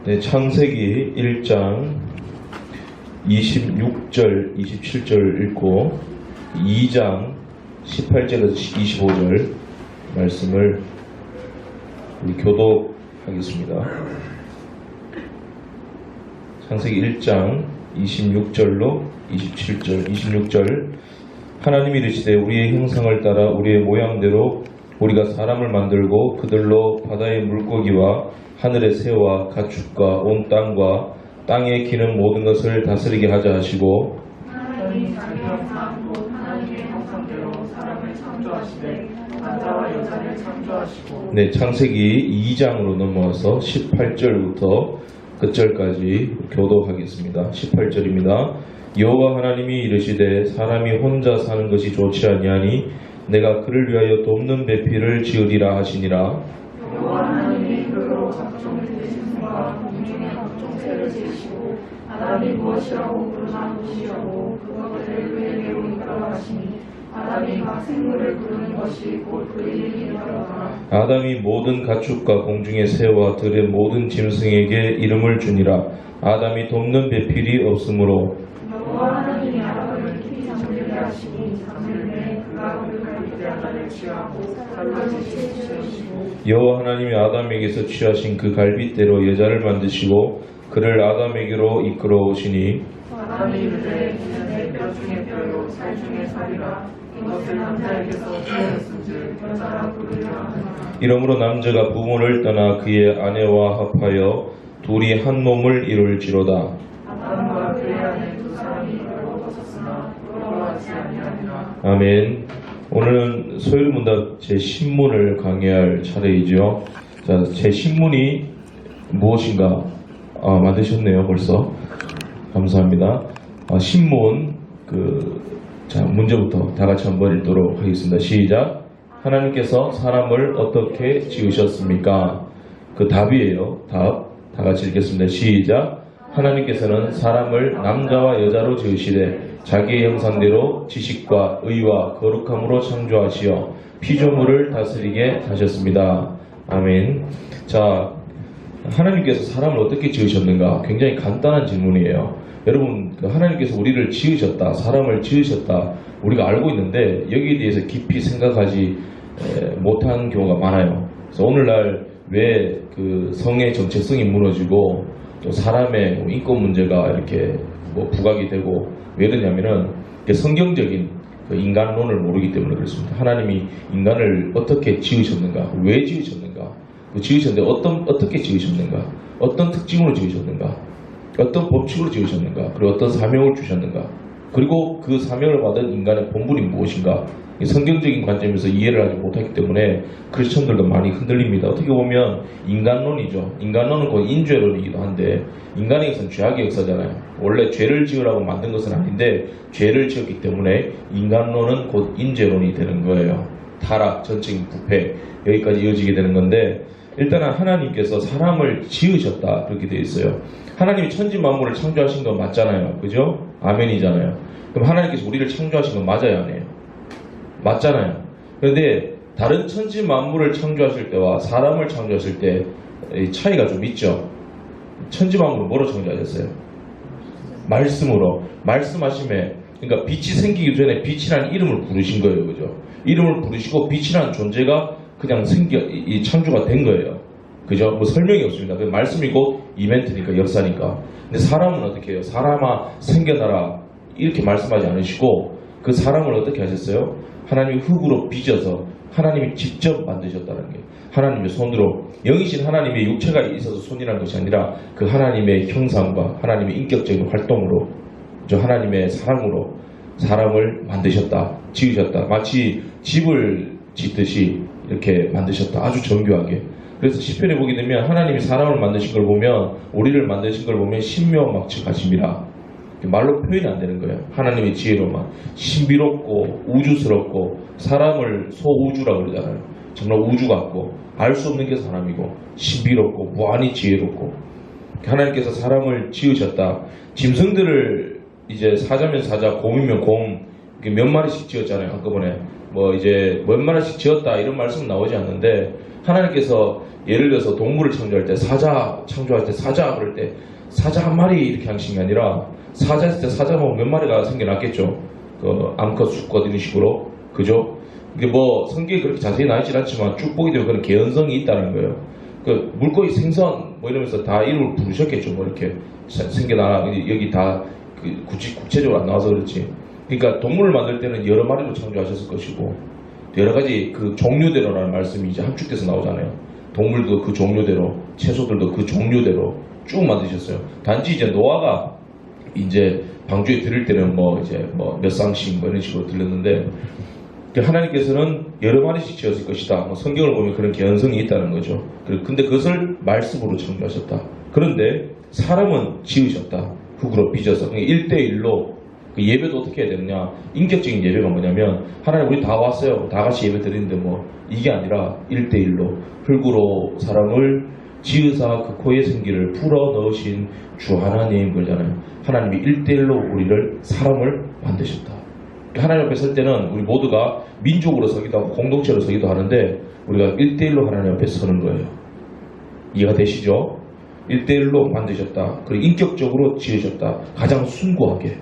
네, 창세기 1장 26절, 27절 읽고 2장 18절에서 25절 말씀을 우리 교독하겠습니다. 창세기 1장 26절로 27절, 26절 하나님이 이르시되 우리의 형상을 따라 우리의 모양대로 우리가 사람을 만들고 그들로 바다의 물고기와 하늘의 새와 가축과 온 땅과 땅에 기는 모든 것을 다스리게 하자 하시고 하나님이 자기 형상 곧 하나님의 형상대로 사람을 창조하시되 남자와 여자를 창조하시고. 네, 창세기 2장으로 넘어와서 18절부터 끝절까지 교독하겠습니다. 18절입니다. 여호와 하나님이 이르시되 사람이 혼자 사는 것이 좋지 아니하니 내가 그를 위하여 돕는 배필을 지으리라 하시니라. 여호와 하나님이 그로 각종 들짐승과 공중의 각종 새를 지으시고 아담이 무엇이라고 부르나 보시려고 그것들을 그에게로 이끌어 가시니 아담이 각 생물을 부르는 것이 곧 그의 이름이더라. 아담이 모든 가축과 공중의 새와 들의 모든 짐승에게 이름을 주니라. 아담이 돕는 배필이 없으므로 여호와 하나님이 아담을 깊이 잠들게 하시니 잠들매 그가 그를 갈빗대하다를 취하고 갈라지시 지으시고. 여호와 하나님이 아담에게서 취하신 그 갈빗대로 여자를 만드시고 그를 아담에게로 이끌어 오시니 아담이 이르되 이는 내 뼈 중에 뼈요 살 중에 살이라 이것을 남자에게서 취하였은즉 여자라 부르려 하느니라. 이러므로 남자가 부모를 떠나 그의 아내와 합하여 둘이 한 몸을 이룰지로다. 아담과 그의 아내 두 사람이 이루어졌으나 부러워하지 아니하니라. 아멘. 오늘은 소율문답 제 신문을 강의할 차례이죠. 자, 제 신문이 무엇인가 만드셨네요. 벌써 감사합니다. 신문 자, 문제부터 다 같이 한번 읽도록 하겠습니다. 시작. 하나님께서 사람을 어떻게 지으셨습니까? 그 답이에요. 답. 다 같이 읽겠습니다. 시작. 하나님께서는 사람을 남자와 여자로 지으시되 자기의 형상대로 지식과 의와 거룩함으로 창조하시어 피조물을 다스리게 하셨습니다. 아멘. 자, 하나님께서 사람을 어떻게 지으셨는가? 굉장히 간단한 질문이에요. 여러분, 하나님께서 우리를 지으셨다, 사람을 지으셨다, 우리가 알고 있는데 여기에 대해서 깊이 생각하지 못한 경우가 많아요. 그래서 오늘날 왜 그 성의 정체성이 무너지고 또 사람의 인권 문제가 이렇게 부각이 되고 왜 그러냐면은 성경적인 인간론을 모르기 때문에 그렇습니다. 하나님이 인간을 어떻게 지으셨는가, 왜 지으셨는가, 지으셨는데 어떻게 지으셨는가, 어떤 특징으로 지으셨는가, 어떤 법칙으로 지으셨는가, 그리고 어떤 사명을 주셨는가, 그리고 그 사명을 받은 인간의 본분이 무엇인가, 성경적인 관점에서 이해를 하지 못하기 때문에 크리스천들도 많이 흔들립니다. 어떻게 보면 인간론이죠. 인간론은 곧 인죄론이기도 한데 인간에게서는 죄악의 역사잖아요. 원래 죄를 지으라고 만든 것은 아닌데 죄를 지었기 때문에 인간론은 곧 인죄론이 되는 거예요. 타락, 전적인 부패, 여기까지 이어지게 되는 건데 일단은 하나님께서 사람을 지으셨다 그렇게 되어 있어요. 하나님이 천지 만물을 창조하신 건 맞잖아요. 그죠? 아멘이잖아요. 그럼 하나님께서 우리를 창조하신 건 맞아요, 안 해요? 맞잖아요. 그런데 다른 천지 만물을 창조하실 때와 사람을 창조하실 때 차이가 좀 있죠. 천지 만물을 뭐로 창조하셨어요? 말씀으로. 말씀하심에, 그러니까 빛이 생기기 전에 빛이라는 이름을 부르신 거예요. 그죠? 이름을 부르시고 빛이라는 존재가 그냥 창조가 된 거예요. 그죠? 뭐 설명이 없습니다. 그 말씀이고 이벤트니까, 역사니까. 근데 사람은 어떻게 해요? 사람아 생겨나라 이렇게 말씀하지 않으시고 그 사람을 어떻게 하셨어요? 하나님이 흙으로 빚어서 하나님이 직접 만드셨다는 게, 하나님의 손으로, 영이신 하나님의 육체가 있어서 손이라는 것이 아니라 그 하나님의 형상과 하나님의 인격적인 활동으로, 하나님의 사랑으로 사람을 만드셨다, 지으셨다. 마치 집을 짓듯이 이렇게 만드셨다. 아주 정교하게. 그래서 시편에 보게 되면 하나님이 사람을 만드신 걸 보면, 우리를 만드신 걸 보면 신묘막측하심이라 말로 표현이 안 되는 거예요. 하나님의 지혜로만. 신비롭고 우주스럽고, 사람을 소우주라고 그러잖아요. 정말 우주 같고 알 수 없는 게 사람이고 신비롭고 무한히 지혜롭고, 하나님께서 사람을 지으셨다. 짐승들을 이제 사자면 사자, 곰이면 곰, 몇 마리씩 지었잖아요. 한꺼번에 몇 마리씩 지었다 이런 말씀은 나오지 않는데 하나님께서 예를 들어서 동물을 창조할 때 사자 창조할 때 사자 그럴 때 사자 한 마리 이렇게 하신 게 아니라 사자 했을 때 사자 뭐 몇 마리가 생겨났겠죠. 그 암컷 수컷 이런 식으로 그죠? 이게 뭐 성경에 그렇게 자세히 나있진 않지만 쭉 보게 되면 그런 개연성이 있다는 거예요. 그 물고기 생선 뭐 이러면서 다 이름을 부르셨겠죠. 뭐 이렇게 생겨나 여기 다 그 구체적으로 안 나와서 그렇지. 그러니까 동물을 만들 때는 여러 마리로 창조하셨을 것이고 여러 가지 그 종류대로라는 말씀이 이제 함축돼서 나오잖아요. 동물도 그 종류대로, 채소들도 그 종류대로 쭉 만드셨어요. 단지 이제 노아가 이제 방주에 들을 때는 뭐 이제 뭐 몇 쌍씩 뭐 이런 식으로 들렸는데 하나님께서는 여러 마리씩 지었을 것이다. 뭐 성경을 보면 그런 개연성이 있다는 거죠. 근데 그것을 말씀으로 창조하셨다. 그런데 사람은 지으셨다. 흙으로 빚어서 1대1로 그 예배도 어떻게 해야 되느냐. 인격적인 예배가 뭐냐면 하나님 우리 다 왔어요. 다 같이 예배 드리는데 뭐 이게 아니라 1대1로 흙으로 사람을 지으사 그 코에 생기를 풀어 넣으신 주 하나님 그러잖아요. 하나님이 1대1로 우리를 사람을 만드셨다. 하나님 앞에 설 때는 우리 모두가 민족으로 서기도 하고 공동체로 서기도 하는데 우리가 1대1로 하나님 앞에 서는 거예요. 이해가 되시죠? 1대1로 만드셨다. 그리고 인격적으로 지으셨다. 가장 숭고하게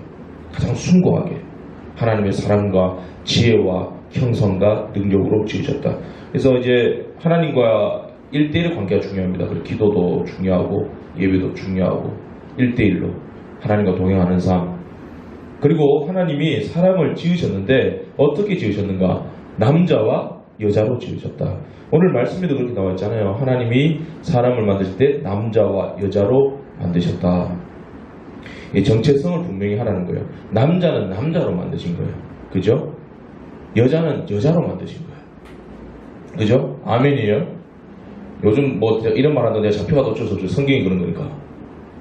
하나님의 사랑과 지혜와 형성과 능력으로 지으셨다. 그래서 이제 하나님과 1대1의 관계가 중요합니다. 그리고 기도도 중요하고 예배도 중요하고 1대1로 하나님과 동행하는 삶. 그리고 하나님이 사람을 지으셨는데 어떻게 지으셨는가? 남자와 여자로 지으셨다. 오늘 말씀에도 그렇게 나와 있잖아요. 하나님이 사람을 만드실 때 남자와 여자로 만드셨다. 이 정체성을 분명히 하라는 거예요. 남자는 남자로 만드신 거예요. 그죠? 여자는 여자로 만드신 거예요. 그죠? 아멘이에요? 요즘 뭐 이런 말 하는데 내가 잡혀가도 어쩔 수 없죠. 성경이 그런 거니까.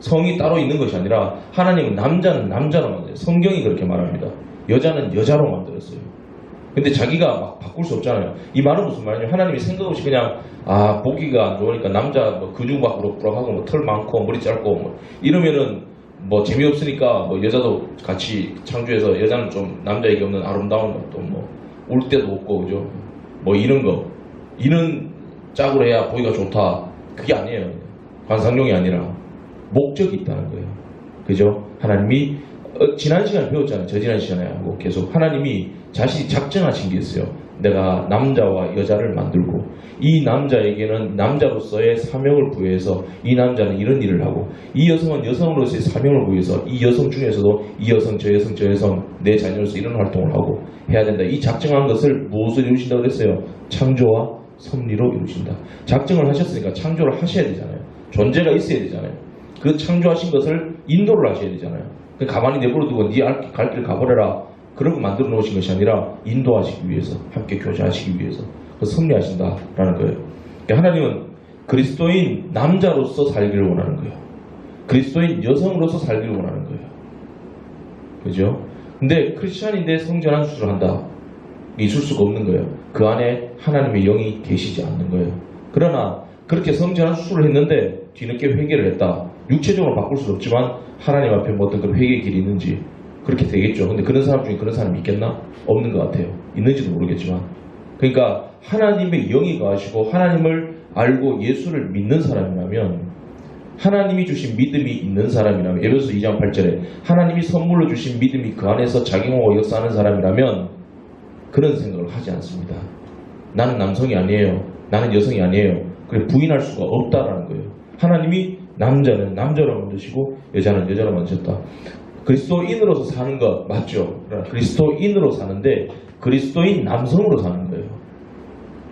성이 따로 있는 것이 아니라 하나님은 남자는 남자로 만들어요. 성경이 그렇게 말합니다. 여자는 여자로 만들었어요. 근데 자기가 막 바꿀 수 없잖아요. 이 말은 무슨 말이냐? 하나님이 생각 없이 그냥 보기가 안 좋으니까 남자 뭐 근육 막 우럭부럭하고 뭐 털 많고 머리 짧고 뭐 이러면은 뭐 재미없으니까 뭐 여자도 같이 창조해서 여자는 좀 남자 얘기 없는 아름다운 것도 뭐 울 때도 없고 그죠? 뭐 이런 거 이는 짝으로 해야 보기가 좋다. 그게 아니에요. 관상용이 아니라 목적이 있다는 거예요. 그죠? 하나님이 지난 시간에 배웠잖아요. 지난 시간에 하고 계속 하나님이 자신이 작정하신 게 있어요. 내가 남자와 여자를 만들고 이 남자에게는 남자로서의 사명을 부여해서 이 남자는 이런 일을 하고 이 여성은 여성으로서의 사명을 부여해서 이 여성 중에서도 이 여성 저 여성 저 여성 내 자녀로서 이런 활동을 하고 해야 된다. 이 작정한 것을 무엇을 이루신다고 그랬어요? 창조와 섭리로 이루신다. 작정을 하셨으니까 창조를 하셔야 되잖아요. 존재가 있어야 되잖아요. 그 창조하신 것을 인도를 하셔야 되잖아요. 가만히 내버려두고 네 갈 길 가버려라. 그런 거 만들어 놓으신 것이 아니라 인도하시기 위해서, 함께 교제하시기 위해서 섭리하신다라는 거예요. 그러니까 하나님은 그리스도인 남자로서 살기를 원하는 거예요. 그리스도인 여성으로서 살기를 원하는 거예요. 그죠? 근데 크리스찬인데 성전환 수술을 한다. 있을 수가 없는 거예요. 그 안에 하나님의 영이 계시지 않는 거예요. 그러나 그렇게 성전환 수술을 했는데 뒤늦게 회개를 했다. 육체적으로 바꿀 수 없지만 하나님 앞에 뭐 어떤 그런 회개의 길이 있는지 그렇게 되겠죠. 근데 그런 사람 중에 그런 사람이 있겠나? 없는 것 같아요. 있는지도 모르겠지만. 그러니까 하나님의 영이 가시고 하나님을 알고 예수를 믿는 사람이라면 하나님이 주신 믿음이 있는 사람이라면 에베소서 2장 8절에 하나님이 선물로 주신 믿음이 그 안에서 작용하고 역사하는 사람이라면 그런 생각을 하지 않습니다. 나는 남성이 아니에요. 나는 여성이 아니에요. 그래 부인할 수가 없다라는 거예요. 하나님이 남자는 남자로 만드시고 여자는 여자로 만드셨다. 그리스도인으로서 사는 것 맞죠? 그리스도인으로 사는데 그리스도인 남성으로 사는 거예요.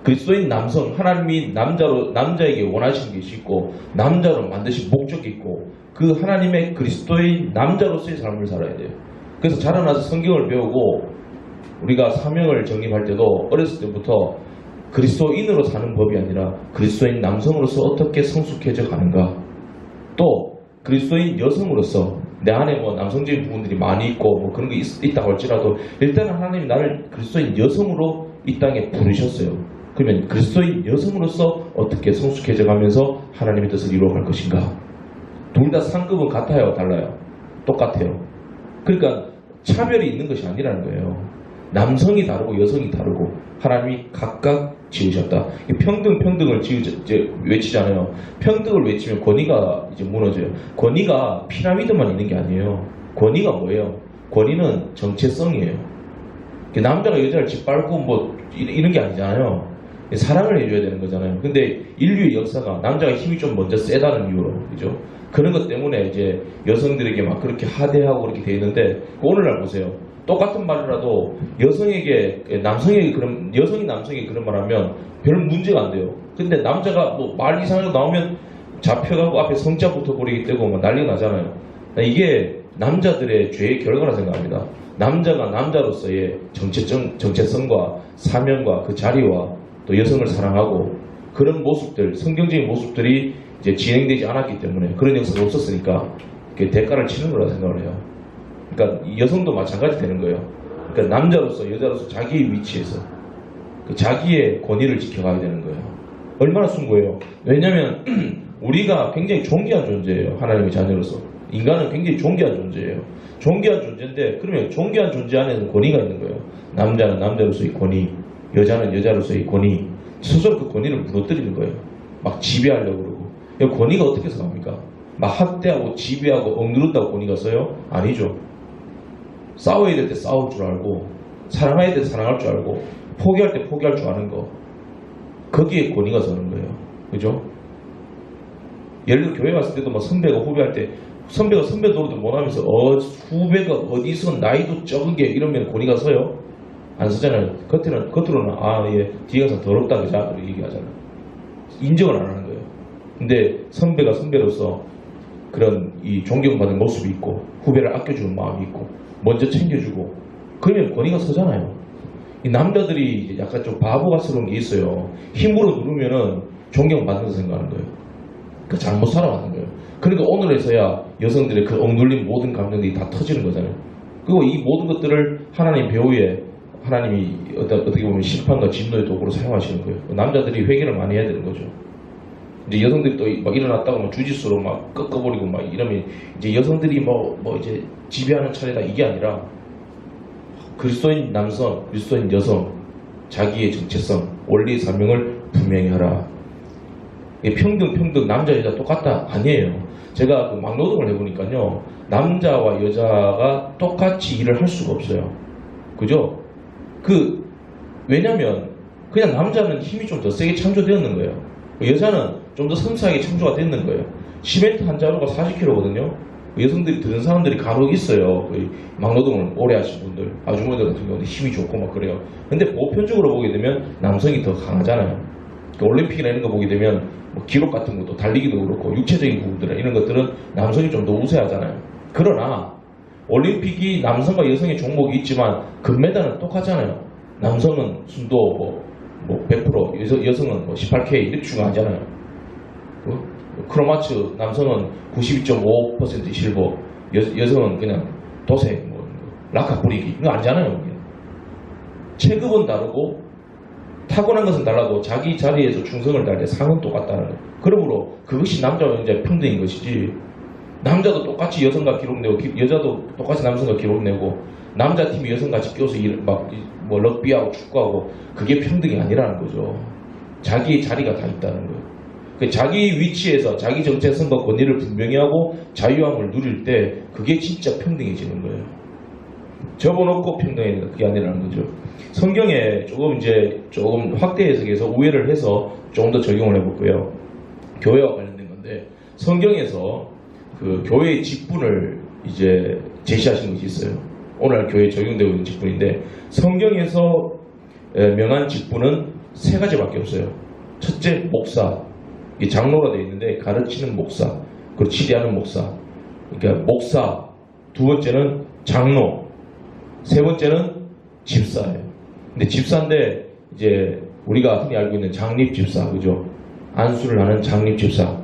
그리스도인 남성, 하나님이 남자에게 원하시는 것이 있고 남자로 만드신 목적이 있고 그 하나님의 그리스도인 남자로서의 삶을 살아야 돼요. 그래서 자라나서 성경을 배우고 우리가 사명을 정립할 때도 어렸을 때부터 그리스도인으로 사는 법이 아니라 그리스도인 남성으로서 어떻게 성숙해져 가는가, 또 그리스도인 여성으로서 내 안에 뭐 남성적인 부분들이 많이 있고 뭐 그런 게 있다고 할지라도 일단은 하나님이 나를 그리스도인 여성으로 이 땅에 부르셨어요. 그러면 그리스도인 여성으로서 어떻게 성숙해져 가면서 하나님의 뜻을 이루어갈 것인가. 둘 다 상급은 같아요? 달라요? 똑같아요. 그러니까 차별이 있는 것이 아니라는 거예요. 남성이 다르고 여성이 다르고 하나님이 각각 지으셨다. 평등을 외치잖아요. 평등을 외치면 권위가 이제 무너져요. 권위가 피라미드만 있는 게 아니에요. 권위가 뭐예요? 권위는 정체성이에요. 남자가 여자를 짓밟고 뭐 이런 게 아니잖아요. 사랑을 해줘야 되는 거잖아요. 근데 인류의 역사가 남자가 힘이 좀 먼저 세다는 이유로, 그죠? 그런 것 때문에 이제 여성들에게 막 그렇게 하대하고 그렇게 돼 있는데, 오늘날 보세요. 똑같은 말이라도 여성이 남성에게 그런 말 하면 별 문제가 안 돼요. 근데 남자가 뭐 말 이상하게 나오면 잡혀가고 앞에 성자 붙어버리기 때문에 난리가 나잖아요. 이게 남자들의 죄의 결과라 생각합니다. 남자가 남자로서의 정체성과 사명과 그 자리와 또 여성을 사랑하고 그런 모습들, 성경적인 모습들이 이제 진행되지 않았기 때문에, 그런 역사가 없었으니까 대가를 치는 거라 생각을 해요. 그러니까 여성도 마찬가지 되는 거예요. 그러니까 남자로서 여자로서 자기의 위치에서 그 자기의 권위를 지켜가야 되는 거예요. 얼마나 숭고해요. 왜냐하면 우리가 굉장히 존귀한 존재예요. 하나님의 자녀로서. 인간은 굉장히 존귀한 존재예요. 존귀한 존재인데, 그러면 존귀한 존재 안에는 권위가 있는 거예요. 남자는 남자로서의 권위, 여자는 여자로서의 권위. 스스로 그 권위를 무너뜨리는 거예요. 막 지배하려고 그러고. 권위가 어떻게 해서 갑니까? 막 학대하고 지배하고 억누른다고 권위가 써요? 아니죠. 싸워야 될 때 싸울 줄 알고, 사랑해야 될 때 사랑할 줄 알고, 포기할 때 포기할 줄 아는 거. 거기에 권위가 서는 거예요. 그죠? 예를 들어 교회 갔을 때도 막 선배가 후배할 때, 선배가 선배 노릇도 못하면서 후배가 어디서 나이도 적은 게 이러면 권위가 서요? 안 서잖아요. 겉으로는 얘 뒤에 가서 더럽다 그자 그렇게 얘기하잖아요. 인정을 안 하는 거예요. 근데 선배가 선배로서 그런 이 존경받는 모습이 있고, 후배를 아껴주는 마음이 있고, 먼저 챙겨주고, 그러면 권위가 서잖아요. 이 남자들이 약간 좀 바보같스러운 게 있어요. 힘으로 누르면은 존경받는다고 생각하는 거예요. 그 잘못 살아왔는 거예요. 그러니까 오늘에서야 여성들의 그 억눌린 모든 감정들이 다 터지는 거잖아요. 그리고 이 모든 것들을 하나님 배후에 하나님이 어떻게 보면 심판과 진노의 도구로 사용하시는 거예요. 남자들이 회개를 많이 해야 되는 거죠. 이제 여성들이 또 막 일어났다고 막 주짓수로 막 꺾어버리고 막 이러면 이제 여성들이 뭐 이제 지배하는 차례다, 이게 아니라 그리스도인 남성, 그리스도인 여성, 자기의 정체성, 원리의 사명을 분명히 하라. 평등, 남자, 여자 똑같다? 아니에요. 제가 그 막노동을 해보니까요, 남자와 여자가 똑같이 일을 할 수가 없어요. 그죠? 왜냐면, 그냥 남자는 힘이 좀 더 세게 창조되었는 거예요. 여자는 좀 더 섬세하게 창조가 됐는 거예요. 시멘트 한 자루가 40kg거든요. 여성들이 드는 사람들이 간혹 있어요. 막노동을 오래 하신 분들, 아주머니들 같은 경우는 힘이 좋고 막 그래요. 근데 보편적으로 보게 되면 남성이 더 강하잖아요. 올림픽이나 이런 거 보게 되면 뭐 기록 같은 것도 달리기도 그렇고 육체적인 부분들 이런 것들은 남성이 좀 더 우세하잖아요. 그러나 올림픽이 남성과 여성의 종목이 있지만 금메달은 똑같잖아요. 남성은 순도 100%, 여성은 18K 이렇게 중요하잖아요. 크로마츠 남성은 92.5% 실버, 여성은 그냥 도색, 락카 뿌리기 이거 아니잖아요. 체급은 다르고 타고난 것은 달라도 자기 자리에서 충성을 다할 때 상은 똑같다는 거예요. 그러므로 그것이 남자와 여자의 평등인 것이지, 남자도 똑같이 여성과 기록내고 여자도 똑같이 남성과 기록내고 남자 팀이 여성같이 껴서 럭비하고 축구하고 그게 평등이 아니라는 거죠. 자기의 자리가 다 있다는 거예요. 자기 위치에서 자기 정체성과 권위를 분명히 하고 자유함을 누릴 때 그게 진짜 평등해지는 거예요. 접어놓고 평등해야 된다, 그게 아니라는 거죠. 성경에 조금 확대 해석해서 우회를 해서 조금 더 적용을 해볼게요. 교회와 관련된 건데, 성경에서 그 교회의 직분을 이제 제시하신 것이 있어요. 오늘 교회에 적용되고 있는 직분인데, 성경에서 명한 직분은 3가지밖에 없어요. 첫째, 목사. 이 장로가 되어 있는데 가르치는 목사, 그리고 치리하는 목사. 그러니까 목사. 2번째는 장로. 3번째는 집사예요. 근데 집사인데 이제 우리가 흔히 알고 있는 장립 집사, 그죠? 안수를 하는 장립 집사.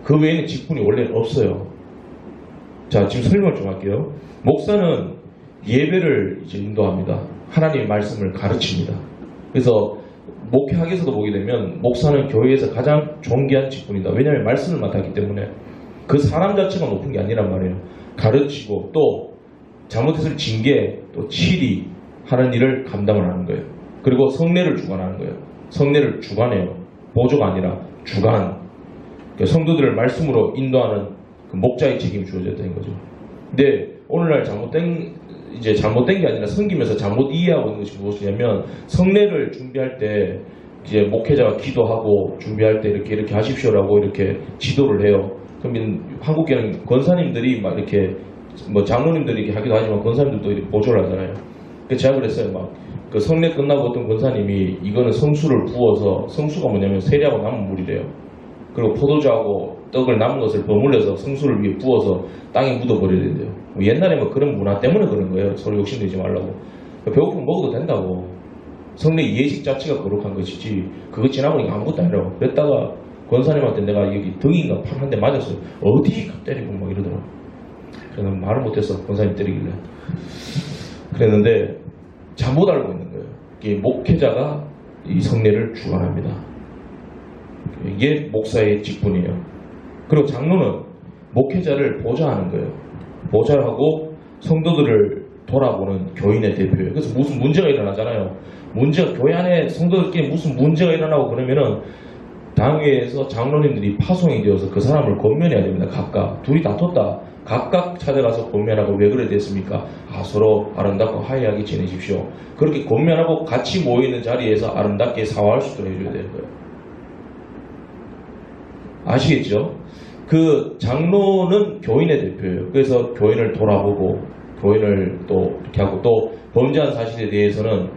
그 외에는 직분이 원래 없어요. 자, 지금 설명을 좀 할게요. 목사는 예배를 이제 인도합니다. 하나님의 말씀을 가르칩니다. 그래서 목회학에서도 보게 되면 목사는 교회에서 가장 존귀한 직분이다. 왜냐하면 말씀을 맡았기 때문에 그 사람 자체가 높은 게 아니란 말이에요. 가르치고 또 잘못해서 징계, 또 치리 하는 일을 감당을 하는 거예요. 그리고 성례를 주관하는 거예요. 성례를 주관해요. 보조가 아니라 주관. 그러니까 성도들을 말씀으로 인도하는 그 목자의 책임이 주어져야 되는 거죠. 근데 오늘날 잘못된 게 아니라 섬기면서 잘못 이해하고 있는 것이 무엇이냐면 성례를 준비할 때 이제 목회자가 기도하고 준비할 때 이렇게 하십시오라고 이렇게 지도를 해요. 그러면 한국교회는 권사님들이 막 이렇게 뭐 장로님들이 이렇게 하기도 하지만 권사님들도 이렇게 보조를 하잖아요. 그래서 제가 그랬어요. 막 그 성례 끝나고 어떤 권사님이 이거는 성수를 부어서 성수가 뭐냐면 세례하고 남은 물이래요. 그리고 포도주하고 떡을 남은 것을 버물려서 성수를 위에 부어서 땅에 묻어버려야 된대요. 뭐 옛날에 뭐 그런 문화 때문에 그런 거예요. 서로 욕심내지 말라고. 배고프면 먹어도 된다고. 성례 예식 자체가 거룩한 것이지 그거 지나보니까 아무것도 아니라고. 그랬다가 권사님한테 내가 여기 등인가 팔 한 대 맞았어요. 어디 때리고 막 이러더라고. 저는 말을 못했어. 권사님 때리길래. 그랬는데 잘못 알고 있는 거예요. 이게 목회자가 이 성례를 주관합니다. 이게 목사의 직분이에요. 그리고 장로는 목회자를 보좌하는 거예요. 보좌하고 성도들을 돌아보는 교인의 대표예요. 그래서 무슨 문제가 일어나잖아요. 교회 안에 성도들끼리 무슨 문제가 일어나고 그러면은 당회에서 장로님들이 파송이 되어서 그 사람을 권면해야 됩니다. 각각. 둘이 다퉜다. 각각 찾아가서 권면하고 왜 그래 됐습니까? 서로 아름답고 화해하게 지내십시오. 그렇게 권면하고 같이 모이는 자리에서 아름답게 사화할 수 있도록 해줘야 되는 거예요. 아시겠죠? 그 장로는 교인의 대표예요. 그래서 교인을 돌아보고 교인을 또 이렇게 하고 또 범죄한 사실에 대해서는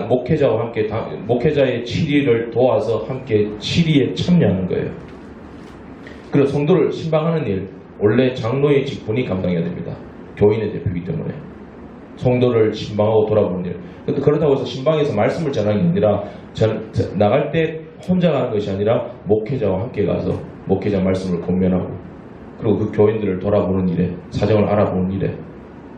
목회자와 함께 목회자의 치리를 도와서 함께 치리에 참여하는 거예요. 그리고 성도를 신방하는 일, 원래 장로의 직분이 감당해야 됩니다. 교인의 대표이기 때문에 성도를 신방하고 돌아보는 일. 그렇다고 해서 신방에서 말씀을 전하는 게 아니라 나갈 때 혼자 가는 것이 아니라 목회자와 함께 가서 목회자 말씀을 권면하고 그리고 그 교인들을 돌아보는 일에 사정을 알아보는 일에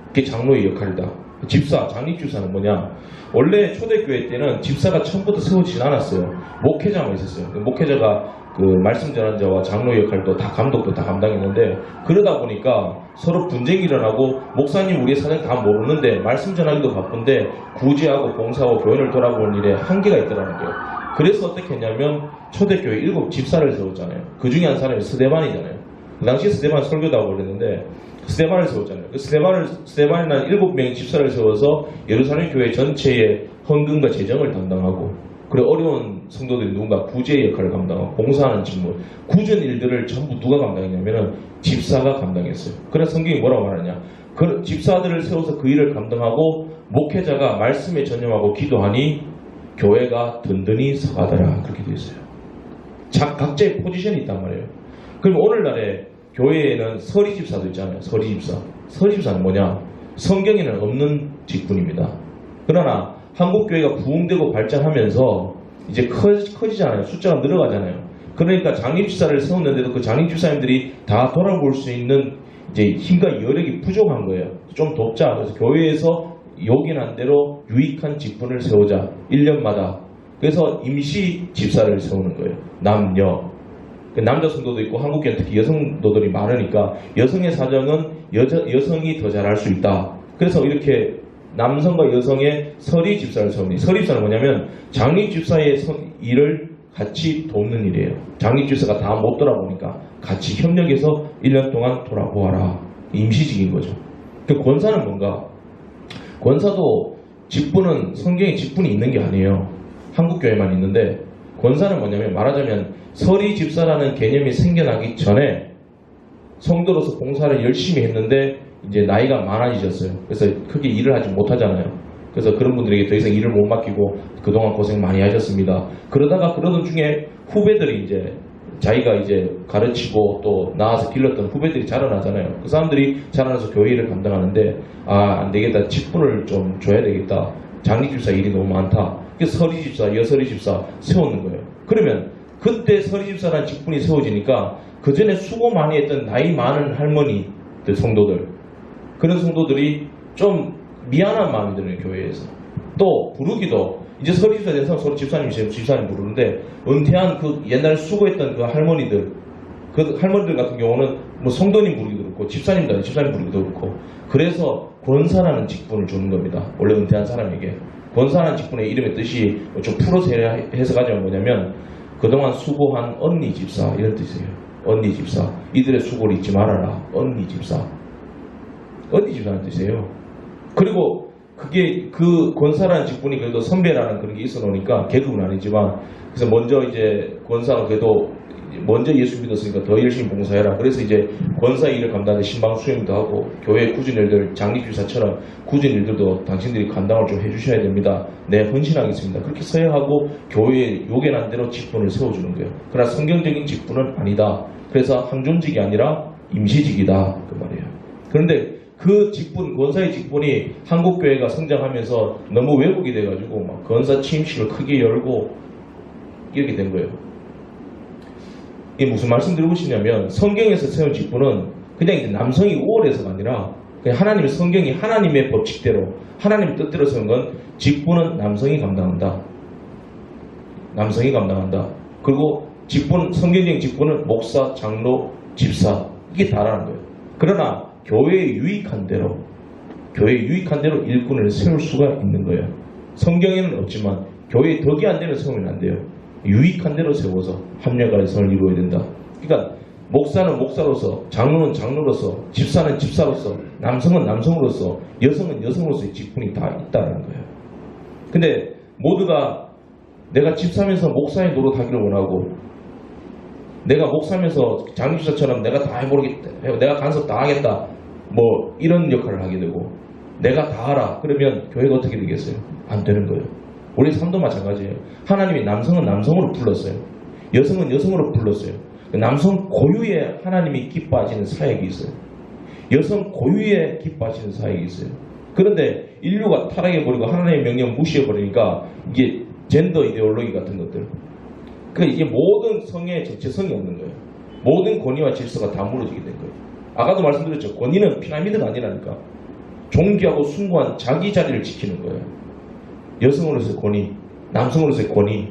그게 장로의 역할이다. 집사, 장립집사는 뭐냐? 원래 초대교회 때는 집사가 처음부터 세워지진 않았어요. 목회자만 있었어요. 목회자가 그 말씀 전환자와 장로 역할도 다 감독도 다 감당했는데 그러다 보니까 서로 분쟁이 일어나고 목사님 우리의 사정 다 모르는데 말씀 전하기도 바쁜데 구제하고 봉사하고 교인을 돌아보는 일에 한계가 있더라는 거예요. 그래서 어떻게 했냐면 초대교회 7 집사를 세웠잖아요. 그 중에 한 사람이 스데반이잖아요. 그 당시에 스데반 설교도 하고 그랬는데 스데반을 세웠잖아요. 그 스데반이라는 7명의 집사를 세워서 예루살렘 교회 전체의 헌금과 재정을 담당하고 그리고 어려운 성도들이 누군가 구제의 역할을 감당하고 봉사하는 직무, 구전 일들을 전부 누가 감당했냐면 집사가 감당했어요. 그래서 성경이 뭐라고 말하냐? 그 집사들을 세워서 그 일을 감당하고 목회자가 말씀에 전념하고 기도하니 교회가 든든히 서가더라. 그렇게 되어 있어요. 각자의 포지션이 있단 말이에요. 그럼 오늘날에 교회에는 서리집사도 있잖아요. 서리집사. 서리집사는 뭐냐? 성경에는 없는 직분입니다. 그러나 한국교회가 부흥되고 발전하면서 이제 커지잖아요. 숫자가 늘어가잖아요. 그러니까 장립집사를 세웠는데도 그 장립집사님들이 다 돌아볼 수 있는 이제 힘과 여력이 부족한 거예요. 좀 돕자. 그래서 교회에서 요긴한 대로 유익한 직분을 세우자. 1년마다. 그래서 임시 집사를 세우는 거예요. 남녀. 남자 성도도 있고 한국교회는 특히 여성도들이 많으니까 여성의 사정은 여성이 더 잘할 수 있다. 그래서 이렇게 남성과 여성의 서리 집사를 세웁니다. 서리 집사는 뭐냐면 장립 집사의 일을 같이 돕는 일이에요. 장립 집사가 다 못 돌아보니까 같이 협력해서 1년 동안 돌아보아라. 임시직인 거죠. 그 권사는 뭔가? 권사도 직분은 성경에 직분이 있는 게 아니에요. 한국교회만 있는데 권사는 뭐냐면 말하자면 서리 집사라는 개념이 생겨나기 전에 성도로서 봉사를 열심히 했는데 이제 나이가 많아지셨어요. 그래서 크게 일을 하지 못하잖아요. 그래서 그런 분들에게 더 이상 일을 못 맡기고 그동안 고생 많이 하셨습니다. 그러던 중에 후배들이 이제 자기가 이제 가르치고 또 나와서 길렀던 후배들이 자라나잖아요. 그 사람들이 자라나서 교회 일을 감당하는데 안 되겠다. 직분을 좀 줘야 되겠다. 장립집사 일이 너무 많다. 그래서 서리집사, 여서리집사 세우는 거예요. 그러면 그때 서리집사라는 직분이 세워지니까 그 전에 수고 많이 했던 나이 많은 할머니들 성도들 그런 성도들이 좀 미안한 마음이 드는 교회에서 또 부르기도 이제 서리집사 된 사람 서로 집사님 부르는데 은퇴한 그 옛날에 수고했던 그 할머니들 그 할머니들 같은 경우는 뭐 성도님 부르기도 그렇고 집사님 부르기도 그렇고 그래서 권사라는 직분을 주는 겁니다. 원래 은퇴한 사람에게 권사라는 직분의 이름의 뜻이 좀 풀어서 해석하자면 뭐냐면 그동안 수고한 언니 집사 이런 뜻이에요. 언니 집사. 이들의 수고를 잊지 말아라. 언니 집사. 언니 집사라는 뜻이에요. 그리고 그게 그 권사라는 직분이 그래도 선배라는 그런 게 있어 놓으니까 계급은 아니지만 그래서 먼저 이제 권사가 그래도 먼저 예수 믿었으니까 더 열심히 봉사해라. 그래서 이제 권사 일을 감당하는 신방 수행도 하고 교회 굳은 일들 장립주사처럼 굳은 일들도 당신들이 감당을 좀 해주셔야 됩니다. 네, 헌신하겠습니다. 그렇게 서약하고 교회에 요긴한 대로 직분을 세워주는 거예요. 그러나 성경적인 직분은 아니다. 그래서 항존직이 아니라 임시직이다 그 말이에요. 그런데 그 직분, 권사의 직분이 한국교회가 성장하면서 너무 왜곡이 돼가지고 막 권사 취임식을 크게 열고 이렇게 된 거예요. 이게 무슨 말씀 드리고 싶냐면 성경에서 세운 직분은 그냥 이제 남성이 우월해서가 아니라 그냥 하나님의 성경이 하나님의 법칙대로 하나님의 뜻대로 세운 건 직분은 남성이 감당한다. 남성이 감당한다. 그리고 직분, 성경적인 직분은 목사, 장로, 집사 이게 다라는 거예요. 그러나 교회에 유익한 대로 일꾼을 세울 수가 있는 거예요. 성경에는 없지만 교회에 덕이 안 되는 세우면 안 돼요. 유익한 대로 세워서 합력의 성을 이루어야 된다. 그러니까 목사는 목사로서, 장로는 장로로서, 집사는 집사로서, 남성은 남성으로서, 여성은 여성으로서의 직분이 다 있다는 거예요. 근데 모두가 내가 집사면서 목사의 노릇하기를 원하고 내가 목사면서 장립사처럼 내가 다 해보겠다, 내가 간섭 다 하겠다, 뭐 이런 역할을 하게 되고 내가 다 하라 그러면 교회가 어떻게 되겠어요? 안 되는 거예요. 우리 삶도 마찬가지예요. 하나님이 남성은 남성으로 불렀어요. 여성은 여성으로 불렀어요. 남성 고유의 하나님이 기뻐하시는 사역이 있어요. 여성 고유의 기뻐하시는 사역이 있어요. 그런데 인류가 타락해버리고 하나님의 명령을 무시해버리니까 이게 젠더 이데올로기 같은 것들, 그러니까 이게 모든 성의 정체성이 없는 거예요. 모든 권위와 질서가 다 무너지게 된 거예요. 아까도 말씀드렸죠. 권위는 피라미드가 아니라니까. 존귀하고 숭고한 자기 자리를 지키는 거예요. 여성으로서의 권위, 남성으로서의 권위,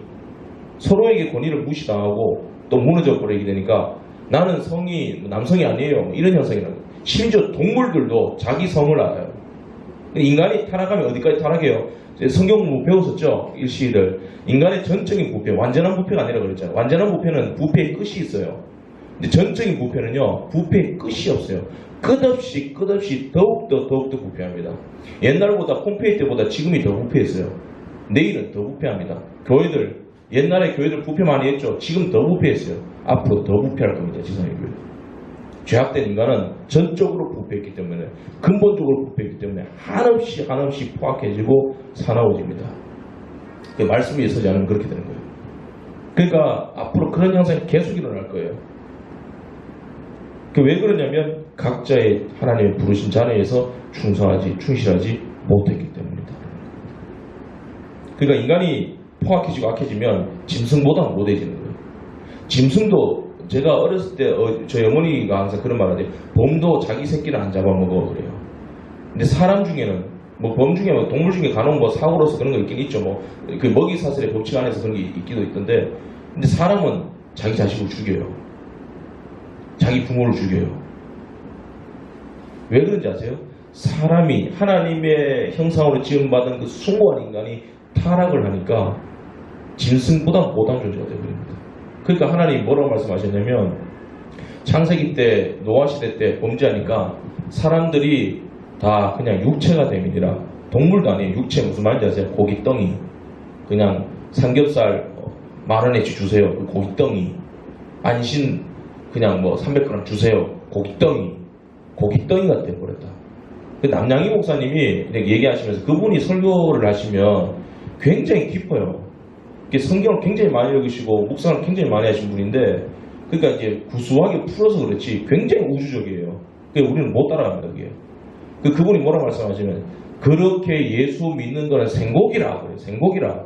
서로에게 권위를 무시당하고 또 무너져 버리게 되니까 나는 성이 남성이 아니에요 이런 현상이 나요. 심지어 동물들도 자기 성을 알아요. 인간이 타락하면 어디까지 타락해요? 성경 공부 배웠었죠? 일시를. 인간의 전적인 부패, 완전한 부패가 아니라 그랬잖아요. 완전한 부패는 부패의 끝이 있어요. 근데 전적인 부패는요, 부패의 끝이 없어요. 끝없이 더욱더 부패합니다. 옛날보다 폼페이 때보다 지금이 더 부패했어요. 내일은 더 부패합니다. 교회들, 옛날에 교회들 부패 많이 했죠. 지금 더 부패했어요. 앞으로 더 부패할 겁니다. 지상의 교회. 죄악된 인간은 전적으로 부패했기 때문에, 근본적으로 부패했기 때문에 한없이 포악해지고 사나워집니다. 말씀이 서지 않으면 그렇게 되는 거예요. 그러니까 앞으로 그런 현상이 계속 일어날 거예요. 왜 그러냐면 각자의 하나님의 부르신 자리에서 충실하지 못했기 때문이다. 그러니까 인간이 포악해지고 악해지면 짐승보다 못해지는 거예요. 짐승도 제가 어렸을 때 저희 어머니가 항상 그런 말 하대요. 범도 자기 새끼를 안 잡아먹어 그래요. 근데 사람 중에는 범 중에 동물 중에 간혹 사고로서 그런 거 있긴 있죠. 그 먹이 사슬의 법칙 안에서 그런 게 있기도 있던데, 근데 사람은 자기 자식을 죽여요. 자기 부모를 죽여요. 왜 그런지 아세요? 사람이 하나님의 형상으로 지음받은 그 숭고한 인간이 타락을 하니까 짐승보다 못한 존재가 되어버립니다. 그러니까 하나님이 뭐라고 말씀하셨냐면, 창세기 때 노아 시대 때 범죄하니까 사람들이 다 그냥 육체가 됨이니라. 동물도 아니에요. 육체 무슨 말인지 아세요? 고깃덩이. 그냥 삼겹살 10,000원어치 주세요. 그 고깃덩이. 안신 그냥 300g 주세요. 고깃덩이가 돼버렸다. 남양희 목사님이 얘기하시면서 그분이 설교를 하시면 굉장히 깊어요. 성경을 굉장히 많이 읽으시고 묵상을 굉장히 많이 하신 분인데, 그러니까 이제 구수하게 풀어서 그렇지 굉장히 우주적이에요. 우리는 못 따라갑니다. 그게. 그분이 뭐라고 말씀하시면, 그렇게 예수 믿는 거는 생곡이라 그래요. 생곡이라.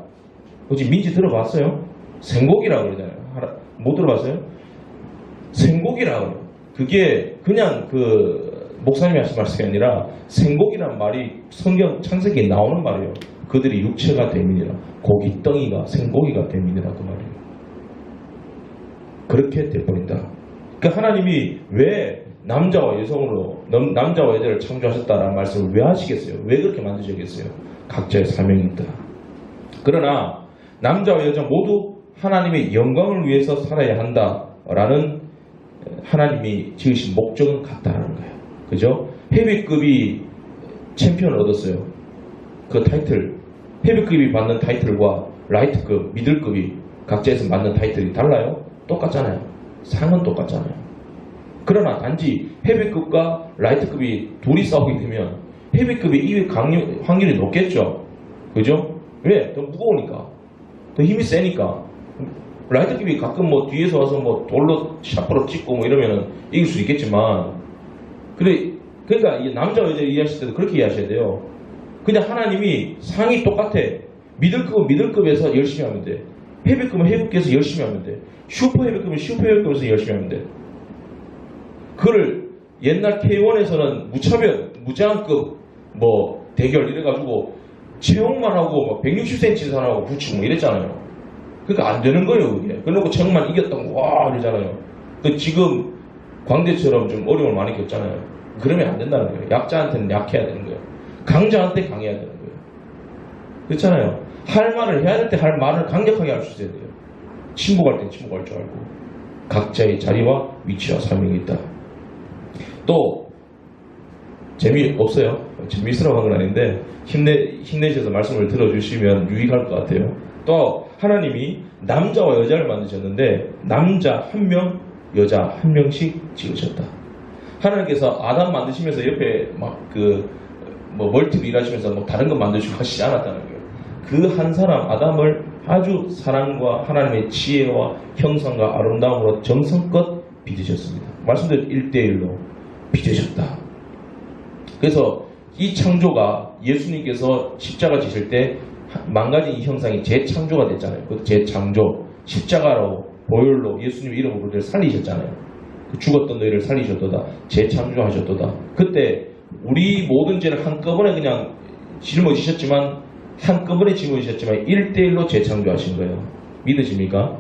혹시 민지 들어봤어요? 생곡이라 그러잖아요. 못 들어봤어요? 생곡이라 그래요. 그게 그냥 목사님이 하신 말씀이 아니라 생곡이란 말이 성경 창세기에 나오는 말이에요. 그들이 육체가 됨이니라. 고깃덩이가 생고기가 됨이니라 그 말이에요. 그렇게 돼버린다. 그러니까 하나님이 왜 남자와 여자를 창조하셨다라는 말씀을 왜 하시겠어요? 왜 그렇게 만드셨겠어요? 각자의 사명이 있다. 그러나 남자와 여자 모두 하나님의 영광을 위해서 살아야 한다라는 하나님이 지으신 목적은 같다라는 거예요. 그죠? 헤비급이 챔피언을 얻었어요. 그 타이틀, 헤비급이 받는 타이틀과 라이트급, 미들급이 각자에서 받는 타이틀이 달라요? 똑같잖아요. 상은 똑같잖아요. 그러나 단지 헤비급과 라이트급이 둘이 싸우게 되면 헤비급이 이길 확률이 높겠죠. 그죠? 왜? 더 무거우니까. 더 힘이 세니까. 라이트급이 가끔 뭐 뒤에서 와서 뭐 돌로 샤프로 찍고 뭐 이러면은 이길 수 있겠지만, 그러니까 이 남자 여자 이해하실 때도 그렇게 이해하셔야 돼요. 그냥 하나님이 상이 똑같아. 미들급은 미들급에서 열심히 하면 돼. 헤비급은 헤비급에서 열심히 하면 돼. 슈퍼 헤비급은 슈퍼 헤비급에서 열심히 하면 돼. 그걸 옛날 K1에서는 무제한급 뭐 대결 이래가지고 체형만 하고 막 160cm 사람하고 붙이고 뭐 이랬잖아요. 그러니까 안 되는 거예요, 그게. 그래놓고 체형만 이겼다고 와 이러잖아요. 그 지금 광대처럼 좀 어려움을 많이 겪잖아요. 그러면 안 된다는 거예요. 약자한테는 약해야 되는 거예요. 강자한테 강해야 되는 거예요. 그렇잖아요. 할 말을 해야 될 때 할 말을 강력하게 할 수 있어야 돼요. 침묵할 땐 침묵할 줄 알고. 각자의 자리와 위치와 사명이 있다. 또 재미없어요. 재미있으라고 한 건 아닌데 힘내셔서 말씀을 들어주시면 유익할 것 같아요. 또 하나님이 남자와 여자를 만드셨는데 남자 한 명, 여자 한 명씩 지으셨다. 하나님께서 아담 만드시면서 옆에 막 멀티로 일하시면서 뭐 다른 거 만드시고 하시지 않았다는 거예요. 그 한 사람 아담을 아주 사랑과 하나님의 지혜와 형상과 아름다움으로 정성껏 빚으셨습니다. 말씀대로 1대1로 빚으셨다. 그래서 이 창조가 예수님께서 십자가 지실 때 망가진 이 형상이 재창조가 됐잖아요. 그 재창조, 십자가로 보혈로 예수님 이름으로 그들을 살리셨잖아요. 죽었던 너희를 살리셨도다. 재창조하셨도다. 그때 우리 모든 죄를 한꺼번에 그냥 짊어지셨지만 1대1로 재창조하신 거예요. 믿으십니까?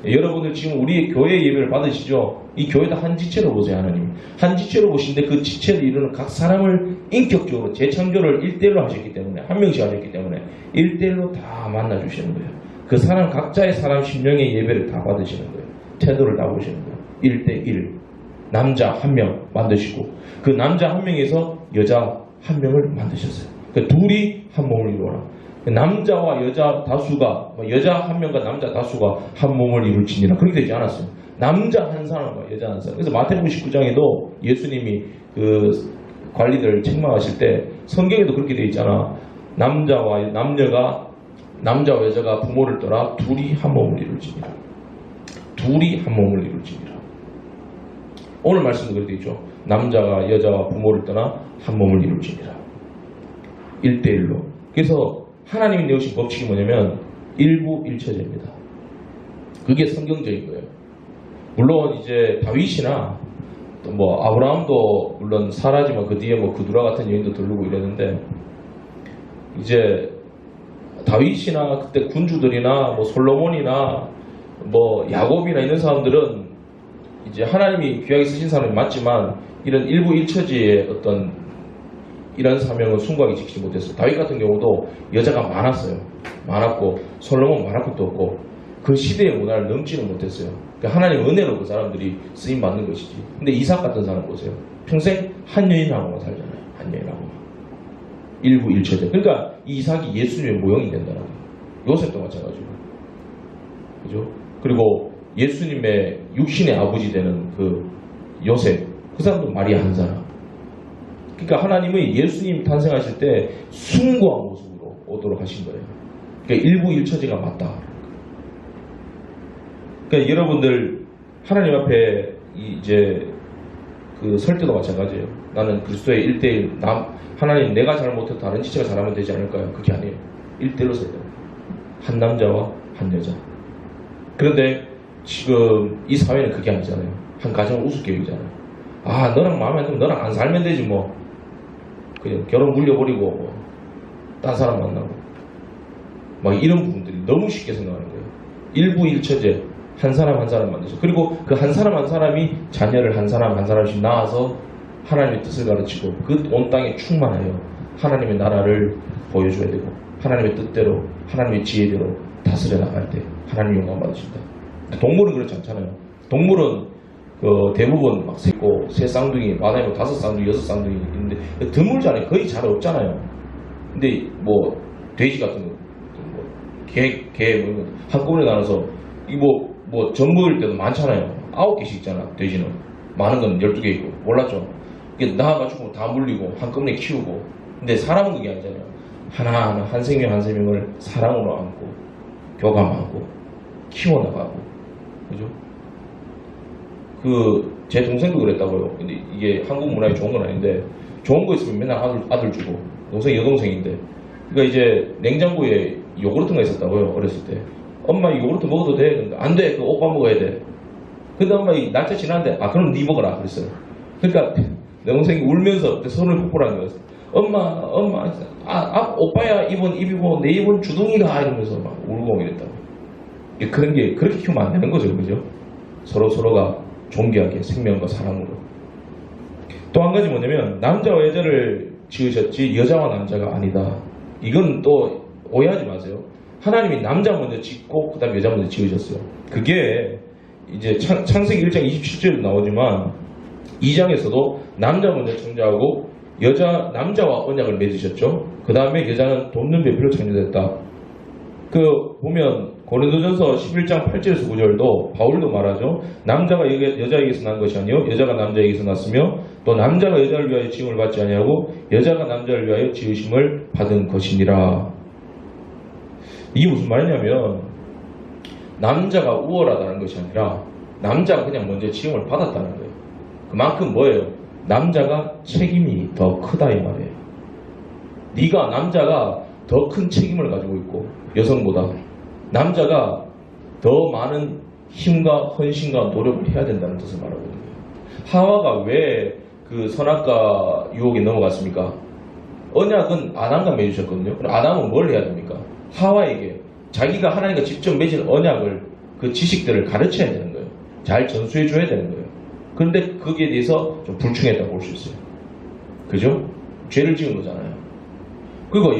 여러분들 지금 우리의 교회 예배를 받으시죠? 이 교회도 한 지체로 보세요, 하나님. 한 지체로 보시는데 그 지체를 이루는 각 사람을 인격적으로 재창조를 1대1로 하셨기 때문에, 한 명씩 하셨기 때문에 1대1로 다 만나주시는 거예요. 그 사람 각자의 사람 심령의 예배를 다 받으시는 거예요. 태도를 다 보시는 거예요. 1대1. 남자 한 명 만드시고 그 남자 한 명에서 여자 한 명을 만드셨어요. 그 둘이 한 몸을 이루어라. 남자와 여자 다수가, 여자 한 명과 남자 다수가 한 몸을 이룰지니라. 그렇게 되지 않았어요. 남자 한 사람과 여자 한 사람. 그래서 마태복음 19장에도 예수님이 그 관리들 책망하실 때 성경에도 그렇게 되어 있잖아. 남자와 여자가 부모를 떠나 둘이 한 몸을 이룰지니라. 둘이 한 몸을 이룰지니라. 오늘 말씀도 그렇게 되어 있죠. 남자가 여자와 부모를 떠나 한 몸을 이룰지니라. 1대1로. 그래서 하나님이 내오신 법칙이 뭐냐면 일부일처제입니다. 그게 성경적인 거예요. 물론 이제 다윗이나 또 뭐 아브라함도 물론 사라지만 그 뒤에 뭐 그두라 같은 여인도 들르고 이랬는데, 이제 다윗이나 그때 군주들이나 뭐 솔로몬이나 뭐 야곱이나 이런 사람들은 이제 하나님이 귀하게 쓰신 사람이 맞지만 이런 일부일처제의 어떤 이런 사명을 숭고하게 지키지 못했어요. 다윗 같은 경우도 여자가 많았고 솔로몬 말할 것도 없고 그 시대의 문화를 넘지는 못했어요. 그러니까 하나님 은혜로 그 사람들이 쓰임 받는 것이지. 근데 이삭 같은 사람 보세요. 평생 한 여인하고만 살잖아요. 한 여인하고만. 일부일처제. 그러니까 이 이삭이 예수님의 모형이 된다는 거예요. 요셉도 마찬가지고. 그죠? 그리고 예수님의 육신의 아버지 되는 그 요셉, 그 사람도 마리아 한 사람. 그러니까 하나님의 예수님 탄생하실 때 숭고한 모습으로 오도록 하신 거예요. 그러니까 일부일처제가 맞다. 그러니까 여러분들 하나님 앞에 이제 그 설 때도 마찬가지예요. 나는 그리스도의 1대1, 하나님 내가 잘못해도 다른 지체가 잘하면 되지 않을까요? 그게 아니에요. 1대1로 서야 돼요. 한 남자와 한 여자. 그런데 지금 이 사회는 그게 아니잖아요. 한 가정은 우습교육이잖아요. 아, 너랑 마음에 안 들면 너랑 안 살면 되지 뭐. 그냥 결혼 물려버리고 뭐 딴 사람 만나고 막 이런 부분들이 너무 쉽게 생각하는 거예요. 일부일처제, 한 사람 한 사람 만드죠. 그리고 그 한 사람 한 사람이 자녀를 한 사람 한 사람씩 낳아서 하나님의 뜻을 가르치고 그 온 땅에 충만하여 하나님의 나라를 보여줘야 되고 하나님의 뜻대로 하나님의 지혜대로 다스려 나갈 때 하나님 영광 받으신다. 동물은 그렇지 않잖아요. 동물은 대부분 막 새고 새 쌍둥이 많아요. 5쌍둥이 6쌍둥이 있는데 드물잖아요. 거의 잘 없잖아요. 근데 뭐 돼지 같은 거, 개 뭐 한꺼번에 나눠서 뭐 전부일 때도 많잖아요. 9개씩 있잖아. 돼지는 많은 건 12개 있고 몰랐죠. 이게 낳아가지고 다 물리고 한꺼번에 키우고. 근데 사람은 그게 아니잖아요. 하나하나 한 생명 한 생명을 사랑으로 안고 교감하고 키워나가고, 그죠? 제 동생도 그랬다고요. 근데 이게 한국 문화에 좋은 건 아닌데, 좋은 거 있으면 맨날 아들 주고, 동생이 여동생인데, 그러니까 이제 냉장고에 요구르트가 있었다고요. 어렸을 때. 엄마 이 요구르트 먹어도 돼? 그러니까 안 돼. 그거 오빠 먹어야 돼. 근데 엄마 이 날짜 지났는데, 그럼 네 먹어라. 그랬어요. 그러니까 내 동생이 울면서 그때 손을 뽀뽀하는 거였어요. 엄마, 오빠야 입은 입이고 내 입은 주둥이가 이러면서 막 울고 이랬다고. 그런 게 그렇게 키우면 안 되는 거죠, 그죠? 서로가 존귀하게 생명과 사랑으로. 또 한 가지 뭐냐면 남자와 여자를 지으셨지 여자와 남자가 아니다. 이건 또 오해하지 마세요. 하나님이 남자 먼저 짓고 그 다음에 여자 먼저 지으셨어요. 그게 이제 창세기 1장 27절에 나오지만 2장에서도 남자 먼저 창조하고 남자와 언약을 맺으셨죠. 그 다음에 여자는 돕는 배필로 창조됐다. 보면 고린도전서 11장 8절에서 9절도 바울도 말하죠. 남자가 여자에게서 난 것이 아니요 여자가 남자에게서 났으며 또 남자가 여자를 위하여 지음을 받지 아니하고 여자가 남자를 위하여 지으심을 받은 것이니라. 이게 무슨 말이냐면 남자가 우월하다는 것이 아니라 남자가 그냥 먼저 지음을 받았다는 거예요. 그만큼 뭐예요? 남자가 책임이 더 크다 이 말이에요. 남자가 더 큰 책임을 가지고 있고 여성보다 남자가 더 많은 힘과 헌신과 노력을 해야 된다는 뜻을 말하거든요. 하와가 왜 그 선악과 유혹에 넘어갔습니까? 언약은 아담과 맺으셨거든요. 그럼 아담은 뭘 해야 됩니까? 하와에게 자기가 하나님과 직접 맺은 언약을 그 지식들을 가르쳐야 되는 거예요. 잘 전수해 줘야 되는 거예요. 그런데 거기에 대해서 좀 불충했다고 볼 수 있어요. 그죠? 죄를 지은 거잖아요. 그리고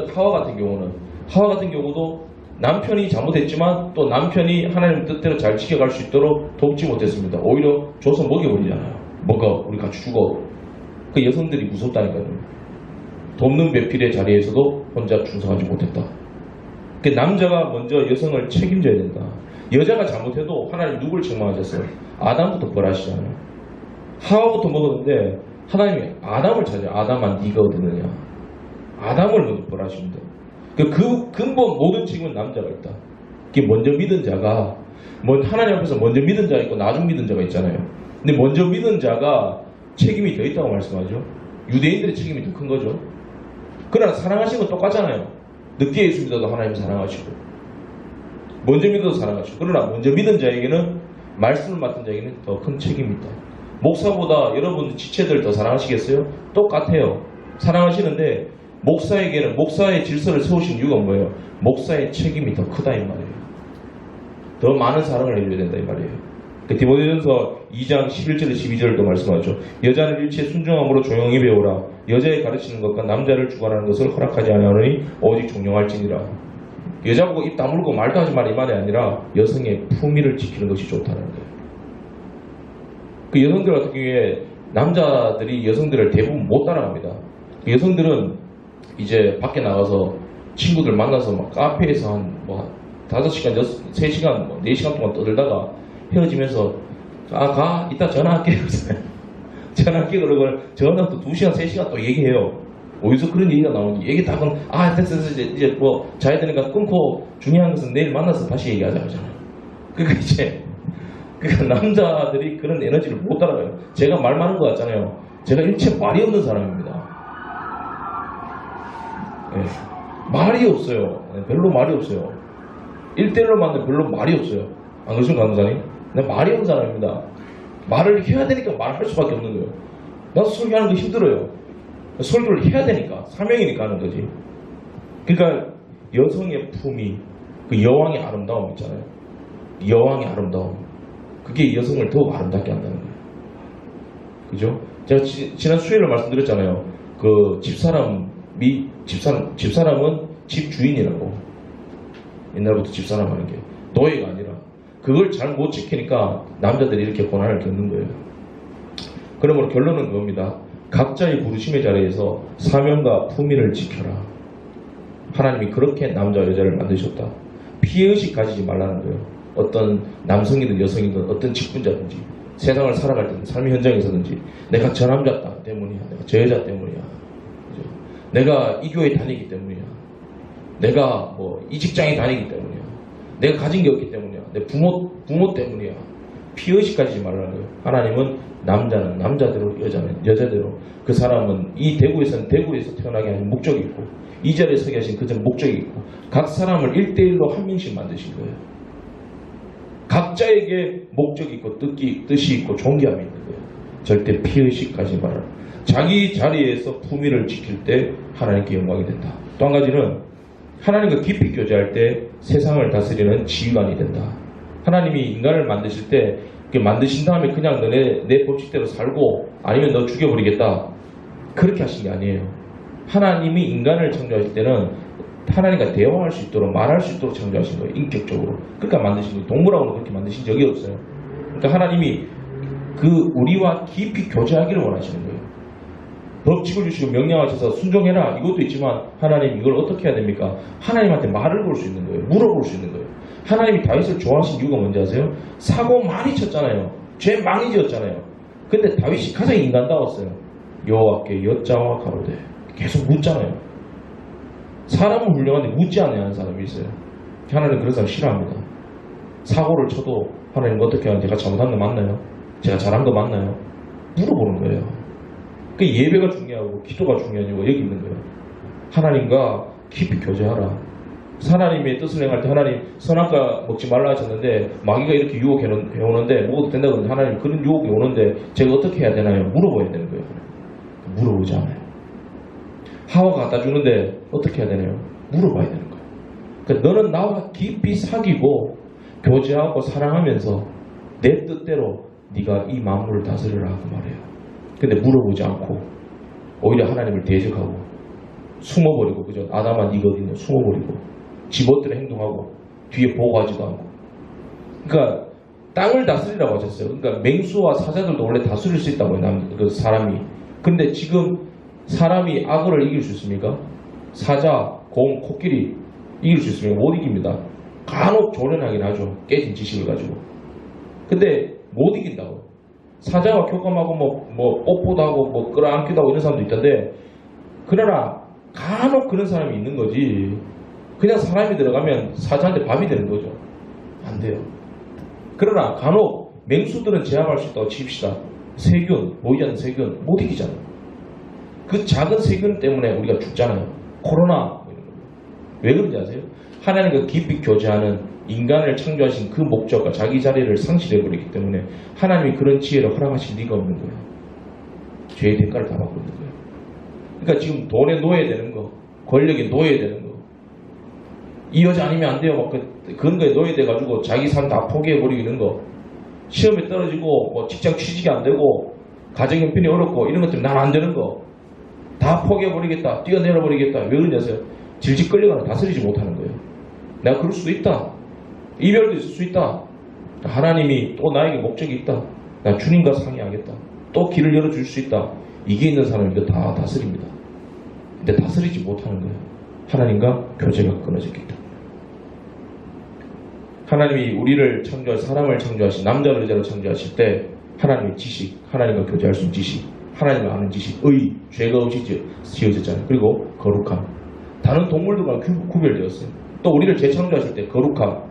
하와 같은 경우도 남편이 잘못했지만 또 남편이 하나님 뜻대로 잘 지켜갈 수 있도록 돕지 못했습니다. 오히려 줘서 먹여버리잖아요. 우리 같이 죽어. 그 여성들이 무섭다니까요. 돕는 배필의 자리에서도 혼자 충성하지 못했다. 그 남자가 먼저 여성을 책임져야 된다. 여자가 잘못해도 하나님 누굴 책망하셨어요? 아담부터 벌하시잖아요. 하와부터 먹었는데 하나님이 아담을 찾아요. 아담아 네가 얻느냐. 아담을 먼저 벌하십니다. 그 근본 모든 책임은 남자가 있다. 그게 먼저 믿은 자가 하나님 앞에서 먼저 믿은 자가 있고 나중 믿은 자가 있잖아요. 근데 먼저 믿은 자가 책임이 더 있다고 말씀하죠. 유대인들의 책임이 더 큰 거죠. 그러나 사랑하시는 건 똑같잖아요. 늦게 예수 믿어도 하나님 사랑하시고 먼저 믿어도 사랑하시고. 그러나 먼저 믿은 자에게는 말씀을 맡은 자에게는 더 큰 책임이 있다. 목사보다 여러분 지체들 더 사랑하시겠어요? 똑같아요. 사랑하시는데 목사에게는 목사의 질서를 세우신 이유가 뭐예요? 목사의 책임이 더 크다 이 말이에요. 더 많은 사랑을 해줘야 된다 이 말이에요. 디모데전서 2장 11절에 12절도 말씀하죠. 여자는 일체에 순종함으로 조용히 배우라. 여자의 가르치는 것과 남자를 주관하는 것을 허락하지 아니하노니 오직 존경할지니라. 여자 보고 입 다물고 말도 하지 말이 말이 아니라 여성의 품위를 지키는 것이 좋다는 거예요. 그 여성들 같은 경우에 남자들이 여성들을 대부분 못 따라갑니다. 그 여성들은 이제 밖에 나가서 친구들 만나서 막 카페에서 한 5시간, 3시간, 4시간 동안 떠들다가 헤어지면서 이따 전화할게. 전화할게. 그러고 전화도 2시간, 3시간 또 얘기해요. 어디서 그런 얘기가 나오는지. 얘기 다 그럼 됐어. 이제 자야 되니까 끊고 중요한 것은 내일 만나서 다시 얘기하자 하잖아요. 그러니까 남자들이 그런 에너지를 못 따라가요. 제가 말 많은 것 같잖아요. 제가 일체 말이 없는 사람입니다. 네. 말이 없어요. 별로 말이 없어요. 1대1로 만나면 별로 말이 없어요. 안 그러십니까, 강사님? 말이 없는 사람입니다. 말을 해야 되니까 말할 수밖에 없는 거예요. 나도 설교하는 거 힘들어요. 설교를 해야 되니까. 사명이니까 하는 거지. 그러니까 여성의 품위, 그 여왕의 아름다움 있잖아요. 여왕의 아름다움. 그게 여성을 더욱 아름답게 한다는 거예요. 그죠? 제가 지난 수요일에 말씀드렸잖아요. 그 집사람은 집 주인이라고. 옛날부터 집사람 하는 게 노예가 아니라 그걸 잘 못 지키니까 남자들이 이렇게 고난을 겪는 거예요. 그러므로 결론은 그겁니다. 각자의 부르심의 자리에서 사명과 품위를 지켜라. 하나님이 그렇게 남자와 여자를 만드셨다. 피해의식 가지지 말라는 거예요. 어떤 남성이든 여성이든 어떤 직분자든지 세상을 살아갈 때든 삶의 현장에서든지 내가 저 남자 때문이야. 내가 저 여자 때문이야. 그죠? 내가 이 교회 다니기 때문이야. 내가 뭐 이 직장에 다니기 때문이야. 내가 가진 게 없기 때문이야. 내 부모 때문이야. 피의식 가지지 말라는 거예요. 하나님은 남자는 남자대로 여자는 여자대로 그 사람은 이 대구에서는 대구에서 태어나게 하는 목적이 있고 이 자리에 서게 하신 그전 목적이 있고 각 사람을 1대1로 한 명씩 만드신 거예요. 각자에게 목적이 있고 뜻이 있고 존귀함이 있는 거예요. 절대 피의식 가지 말아라. 자기 자리에서 품위를 지킬 때 하나님께 영광이 된다. 또 한 가지는 하나님과 깊이 교제할 때 세상을 다스리는 지휘관이 된다. 하나님이 인간을 만드실 때 만드신 다음에 그냥 내 법칙대로 살고 아니면 너 죽여버리겠다 그렇게 하신 게 아니에요. 하나님이 인간을 창조하실 때는 하나님과 대화할 수 있도록 말할 수 있도록 창조하신 거예요. 인격적으로. 그러니까 만드신 거예요. 동물하고는 그렇게 만드신 적이 없어요. 그러니까 하나님이 우리와 깊이 교제하기를 원하시는 거예요. 법칙을 주시고 명령하셔서 순종해라 이것도 있지만 하나님 이걸 어떻게 해야 됩니까? 하나님한테 말을 걸 수 있는 거예요. 물어볼 수 있는 거예요. 하나님이 다윗을 좋아하신 이유가 뭔지 아세요? 사고 많이 쳤잖아요. 죄 많이 지었잖아요. 근데 다윗이 가장 인간다웠어요. 여호와께 여짜와 가로되 계속 묻잖아요. 사람은 훌륭한데 묻지 않는 사람이 있어요. 하나님 그런 사람 싫어합니다. 사고를 쳐도 하나님 어떻게 하는지 제가 잘못한 거 맞나요? 제가 잘한 거 맞나요? 물어보는 거예요. 그 예배가 중요하고 기도가 중요한 이유가 여기 있는 거예요. 하나님과 깊이 교제하라. 하나님의 뜻을 행할 때 하나님 선악과 먹지 말라 하셨는데 마귀가 이렇게 유혹해 오는데 먹어도 된다고 하는데 하나님 그런 유혹이 오는데 제가 어떻게 해야 되나요? 물어봐야 되는 거예요. 물어보지 않아요. 하와가 갖다 주는데 어떻게 해야 되나요? 물어봐야 되는 거예요. 그러니까 너는 나와 깊이 사귀고 교제하고 사랑하면서 내 뜻대로 네가 이 만물을 다스리라 그 말이에요. 근데 물어보지 않고 오히려 하나님을 대적하고 숨어버리고 그죠? 아담아 네가 어디 있냐? 숨어버리고 지멋대로 행동하고 뒤에 보고하지도 않고 그러니까 땅을 다스리라고 하셨어요. 그러니까 맹수와 사자들도 원래 다스릴 수 있다고요. 그 사람이. 근데 지금 사람이 악어를 이길 수 있습니까? 사자, 곰, 코끼리 이길 수 있습니까? 못 이깁니다. 간혹 조련하긴 하죠. 깨진 지식을 가지고. 근데 못 이긴다고. 사자와 교감하고 뽀뽀도 하고 끌어안기도 하고 이런 사람도 있던데 그러나 간혹 그런 사람이 있는 거지 그냥 사람이 들어가면 사자한테 밥이 되는 거죠. 안 돼요. 그러나 간혹 맹수들은 제압할 수 있다고 칩시다. 세균, 보이지 않는 세균 못 이기잖아요. 그 작은 세균 때문에 우리가 죽잖아요. 코로나 왜 그런지 아세요? 하나님과 깊이 교제하는 인간을 창조하신 그 목적과 자기 자리를 상실해버리기 때문에 하나님이 그런 지혜를 허락하실 리가 없는 거예요. 죄의 대가를 다 받고 있는 거예요. 그러니까 지금 돈에 노예되는 거, 권력에 노예되는 거, 이 여자 아니면 안 돼요. 막 그런 거에 노예돼가지고 자기 삶 다 포기해버리는 거, 시험에 떨어지고 직장 취직이 안 되고 가정 형편이 어렵고 이런 것들이 난 안 되는 거 다 포기해버리겠다, 뛰어내려버리겠다. 왜 그러냐세요? 질질 끌려가는 다스리지 못하는 거예요. 내가 그럴 수도 있다. 이별도 있을 수 있다. 하나님이 또 나에게 목적이 있다. 나 주님과 상의하겠다. 또 길을 열어줄 수 있다. 이게 있는 사람이 이거 다 다스립니다. 근데 다스리지 못하는 거예요. 하나님과 교제가 끊어졌기 때문에. 하나님이 우리를 창조할 사람을 창조하신 남자를 여자로 창조하실 때 하나님의 지식, 하나님과 교제할 수 있는 지식, 하나님을 아는 지식, 의, 죄가 없이 지어졌잖아요. 그리고 거룩함. 다른 동물들과 구별되었어요. 또 우리를 재창조하실 때 거룩함.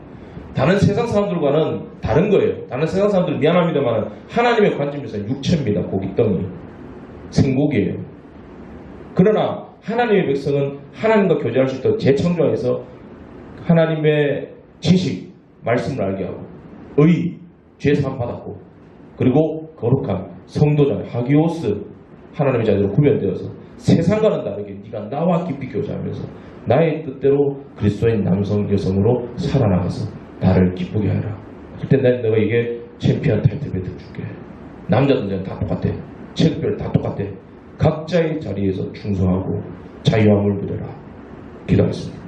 다른 세상 사람들과는 다른 거예요. 다른 세상 사람들은 미안합니다만 하나님의 관점에서는 육체입니다. 고기 덩이. 생고기예요. 그러나 하나님의 백성은 하나님과 교제할 수 있도록 재창조해서 하나님의 지식, 말씀을 알게 하고 의, 죄 사함 받았고 그리고 거룩함, 성도자, 하기오스 하나님의 자녀로 구별되어서 세상과는 다르게 네가 나와 깊이 교제하면서 나의 뜻대로 그리스도인 남성, 여성으로 살아나가서 나를 기쁘게 하라. 그때 난 너에게 챔피언 타이틀 배틀 줄게. 남자든 여자든 다 똑같아. 체급별 다 똑같아. 각자의 자리에서 충성하고 자유함을 누려라. 기도하겠습니다.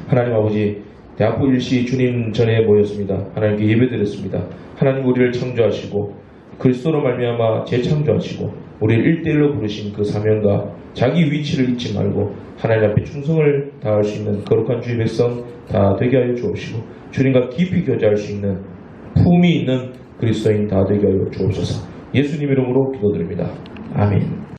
하나님 아버지, 대학부 일시 주님 전에 모였습니다. 하나님께 예배드렸습니다. 하나님 우리를 창조하시고 그리스도로 말미암아 재창조하시고 우리를 1대1로 부르신 그 사명과 자기 위치를 잊지 말고 하나님 앞에 충성을 다할 수 있는 거룩한 주의 백성 다 되게 하여 주옵시고 주님과 깊이 교제할 수 있는 품이 있는 그리스도인 다 되게 하여 주옵소서. 예수님 이름으로 기도드립니다. 아멘.